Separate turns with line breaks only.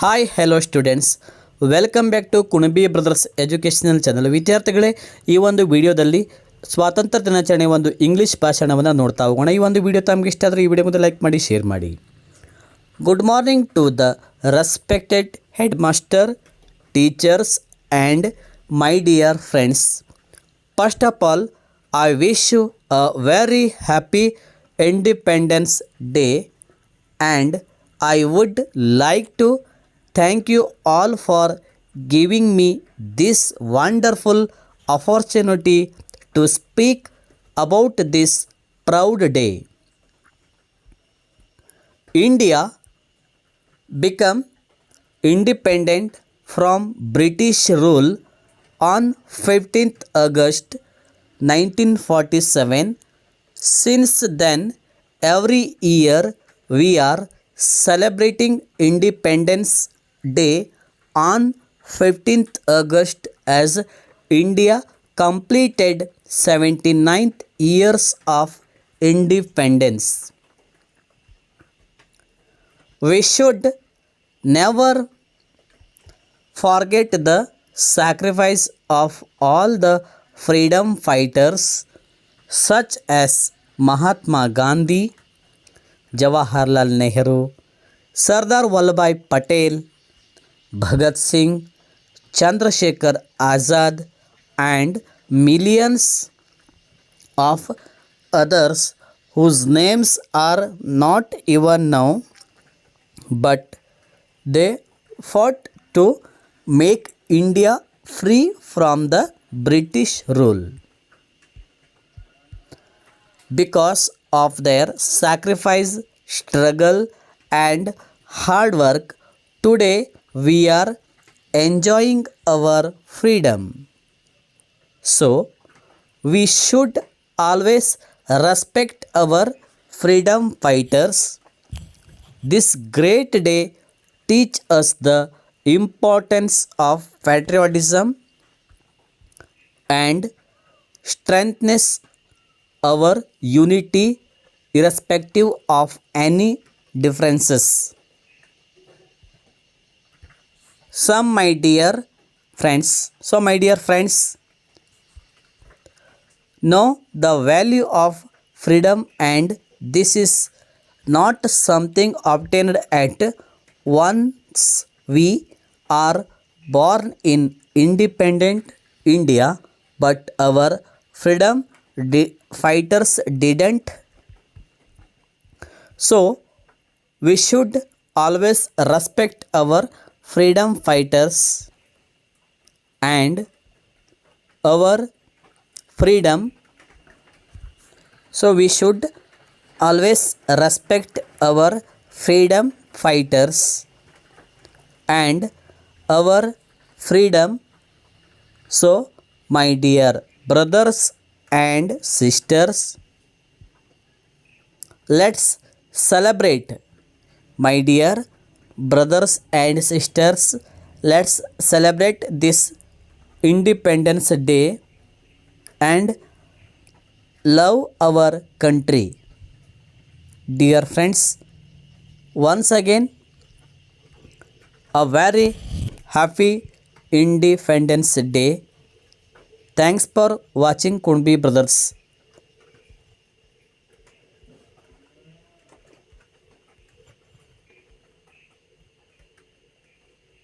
Hi hello students, welcome back to Kunabi brothers educational channel. ವಿದ್ಯಾರ್ಥಿಗಳೇ, ಈ ಒಂದು ವಿಡಿಯೋದಲ್ಲಿ ಸ್ವಾತಂತ್ರ್ಯ ದಿನಾಚರಣೆ ಒಂದು ಇಂಗ್ಲೀಷ್ ಭಾಷಣವನ್ನು ನೋಡ್ತಾ ಹೋಗೋಣ. ಈ ಒಂದು ವಿಡಿಯೋ ತಮಗೆ ಇಷ್ಟ ಆದರೆ ಈ ವಿಡಿಯೋ ಮುಂದೆ ಲೈಕ್ ಮಾಡಿ, ಶೇರ್ ಮಾಡಿ. Good morning to the respected head master, teachers and my dear friends. First of all, I wish you a very happy Independence Day, and I would like to thank you all for giving me this wonderful opportunity to speak about this proud day. India became independent from British rule on 15th August 1947. Since then, every year we are celebrating Independence Day on 15th August as India completed 79th years of independence. We should never forget the sacrifice of all the freedom fighters such as Mahatma Gandhi, Jawaharlal Nehru, Sardar Vallabhbhai Patel, Bhagat Singh, Chandrasekhar Azad, and millions of others whose names are not even known, but they fought to make India free from the British rule. Because of their sacrifice, struggle, and hard work, today we are enjoying our freedom. So, we should always respect our freedom fighters. This great day teaches us the importance of patriotism and strengthens our unity irrespective of any differences. My dear friends, know the value of freedom, and this is not something obtained at once. We are born in independent India, but our freedom fighters didn't. So we should always respect our freedom fighters and our freedom. So we should always respect our freedom fighters and our freedom. So, my dear brothers and sisters, let's celebrate. My dear brothers and sisters, let's celebrate this Independence Day and love our country. Dear friends, once again, a very happy Independence Day. Thanks for watching Kunbi Brothers.